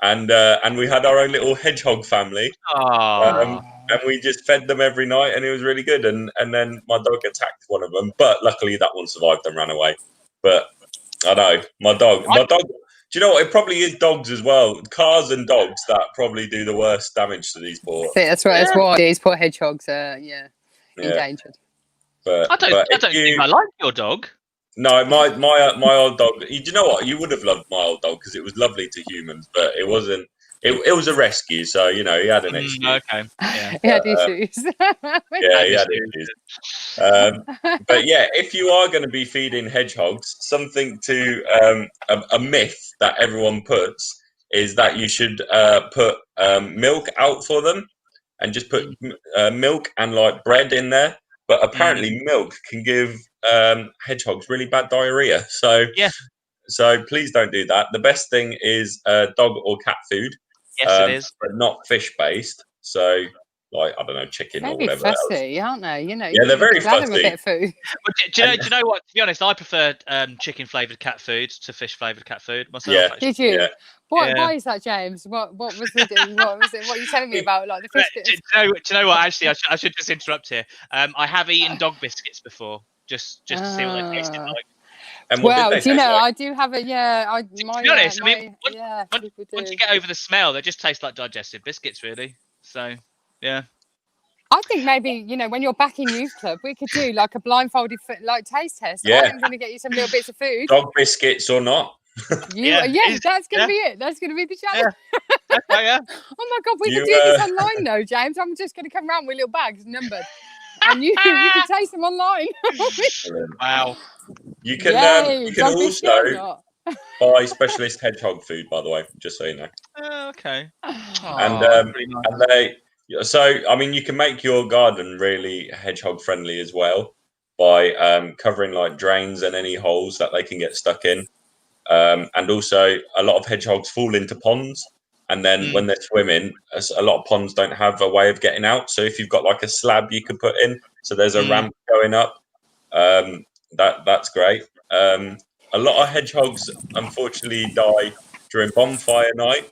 And we had our own little hedgehog family, and we just fed them every night, and it was really good. And then my dog attacked one of them, but luckily that one survived and ran away. But I know my dog. Do you know what? It probably is dogs as well, cars and dogs that probably do the worst damage to these poor. That's right. That's why these poor hedgehogs are endangered. But I don't think I like your dog. No, my old dog. Do you know what? You would have loved my old dog because it was lovely to humans, but it wasn't. It was a rescue, so he had an excuse. Okay. Yeah. He had issues. He had issues. But yeah, if you are going to be feeding hedgehogs, something to a myth that everyone puts is that you should put milk out for them and just put milk and bread in there. But apparently, milk can give hedgehogs really bad diarrhea. So please don't do that. The best thing is dog or cat food. Yes, it is, but not fish based. So I don't know, chicken or whatever. Very fussy, aren't they? They're very fussy. A bit of food. Well, do you know what? To be honest, I prefer chicken flavoured cat food to fish flavoured cat food myself. Yeah. Actually. Did you? Yeah. Why is that, James? What was the what was it? What are you telling me about the fish bits? Do you know what? Actually, I should just interrupt here. I have eaten dog biscuits before, just to see what they tasted like. And do you know? I do have a to be honest, once you get over the smell, they just taste like digestive biscuits, really. So, yeah. I think maybe when you're back in youth club, we could do a blindfolded taste test. Yeah. I'm going to get you some little bits of food. Dog biscuits or not? That's going to be it. That's going to be the challenge. Yeah. Oh my God, we could do this online though, James. I'm just going to come round with little bags numbered, and you can taste them online. Wow. You can also buy specialist hedgehog food, by the way, just so you know. Okay. And you can make your garden really hedgehog friendly as well by covering drains and any holes that they can get stuck in. And also a lot of hedgehogs fall into ponds, and then when they're swimming, a lot of ponds don't have a way of getting out. So if you've got a slab you can put in, so there's a ramp going up, that's great. A lot of hedgehogs unfortunately die during bonfire night.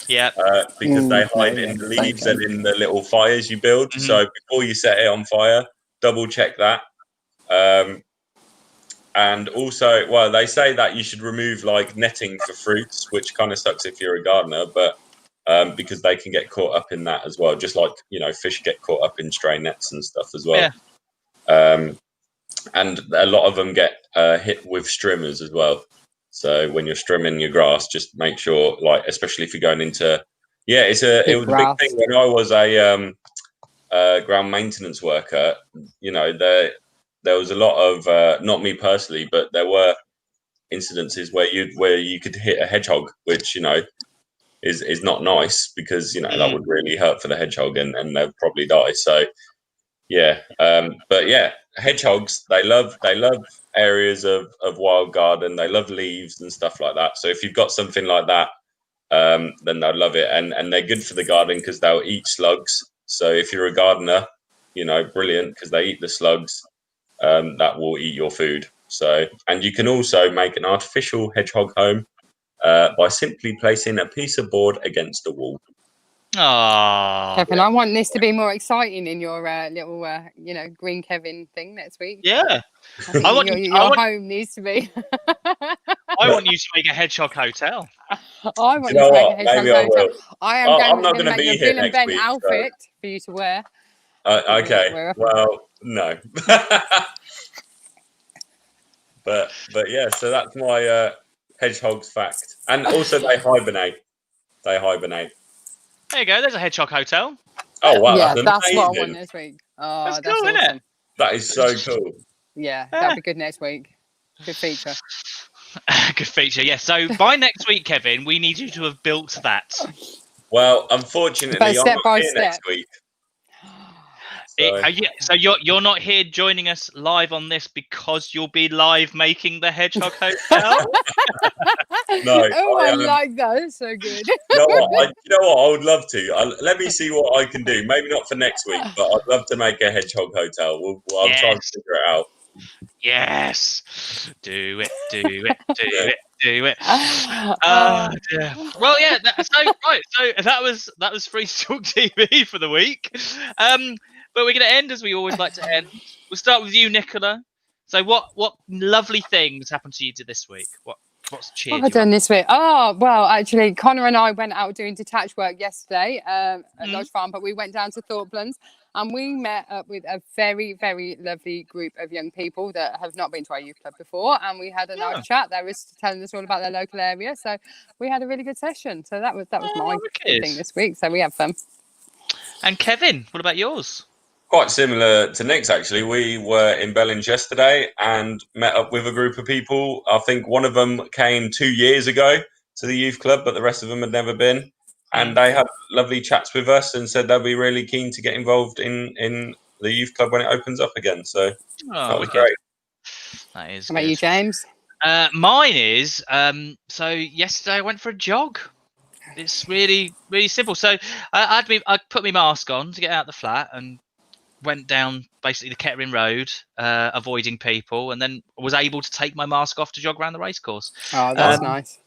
Yeah. Because they hide in the leaves and in the little fires you build. So before you set it on fire, double check that. And also, they say that you should remove netting for fruits, which kind of sucks if you're a gardener, but because they can get caught up in that as well, just fish get caught up in stray nets and stuff as well. Yeah. And a lot of them get hit with streamers as well. So when you're strimming your grass, just make sure, especially if you're going into, it was a big thing when I was a ground maintenance worker. There was a lot of, not me personally, but there were incidences where you could hit a hedgehog, which is not nice because that would really hurt for the hedgehog and they'd probably die. So but hedgehogs, they love areas of wild garden. They love leaves and stuff like that. So if you've got something like that, then they'll love it, and they're good for the garden because they'll eat slugs. So if you're a gardener, brilliant, because they eat the slugs that will eat your food. So, and you can also make an artificial hedgehog home by simply placing a piece of board against a wall. Oh, Kevin, I want this to be more exciting in your little, Green Kevin thing next week. yeah. I think your home needs to be. I want you to make a hedgehog hotel. I want you to make a hedgehog Maybe I hotel. will. I am I'm not going to be make a here Bill and next Ben week, outfit for you to wear. Okay. Well, no. but yeah. So that's my hedgehogs fact, and also they hibernate. They hibernate. There you go. There's a hedgehog hotel. Oh wow! Yeah, that's what I want this week. Oh, that's cool, awesome. isn't it? That is so cool. Yeah, that'll be good next week. Good feature. Good feature, yes. So by next week, Kevin, we need you to have built that. Well, unfortunately, But I'm step not by here step. next week. So you're not here joining us live on this because you'll be live making the hedgehog hotel. No, I like that. It's so good. You know what? I would love to. Let me see what I can do. Maybe not for next week, but I'd love to make a hedgehog hotel. I'll try and figure it out. Yes, do it. Dear. Well, yeah. So that was Free to Talk TV for the week. But we're going to end as we always like to end. We'll start with you, Nicola. So what lovely things happened to you this week? What's cheered you What have I done up? this week? Oh, well, actually, Connor and I went out doing detached work yesterday at Lodge Farm, but we went down to Thorpelands and we met up with a very, very lovely group of young people that have not been to our youth club before. And we had a nice chat. They were telling us all about their local area. So we had a really good session. So that was my thing this week. So we had fun. And Kevin, what about yours? Quite similar to Nick's, actually. We were in Bellings yesterday and met up with a group of people. I think one of them came 2 years ago to the youth club, but the rest of them had never been. And they had lovely chats with us and said they'll be really keen to get involved in the youth club when it opens up again. So that was great. That is How about you, James? Mine is, so yesterday I went for a jog. It's really, really simple. So I put my mask on to get out the flat and went down basically the Kettering Road, avoiding people, and then was able to take my mask off to jog around the racecourse. Oh, that's nice.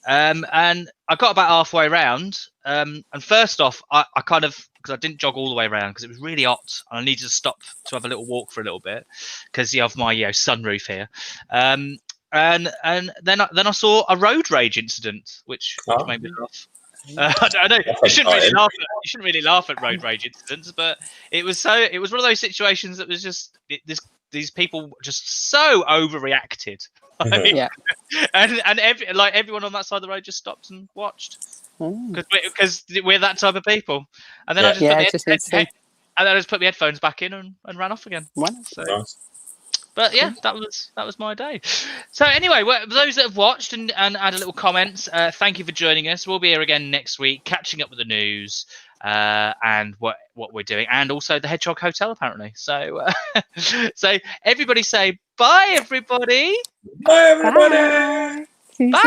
And I got about halfway around, and first off, I kind of, because I didn't jog all the way around because it was really hot and I needed to stop to have a little walk for a little bit because you have my sunroof here. And then I saw a road rage incident, which made me laugh. I know you shouldn't really laugh at road rage incidents, but it was one of those situations that was just these people just so overreacted. And everyone on that side of the road just stopped and watched because we're that type of people. And then I just put my headphones back in and ran off again. But yeah, that was my day. So anyway, those that have watched and add a little comments, thank you for joining us. We'll be here again next week, catching up with the news and what we're doing, and also the Hedgehog Hotel apparently. So so everybody say bye, everybody. Bye, everybody. Bye.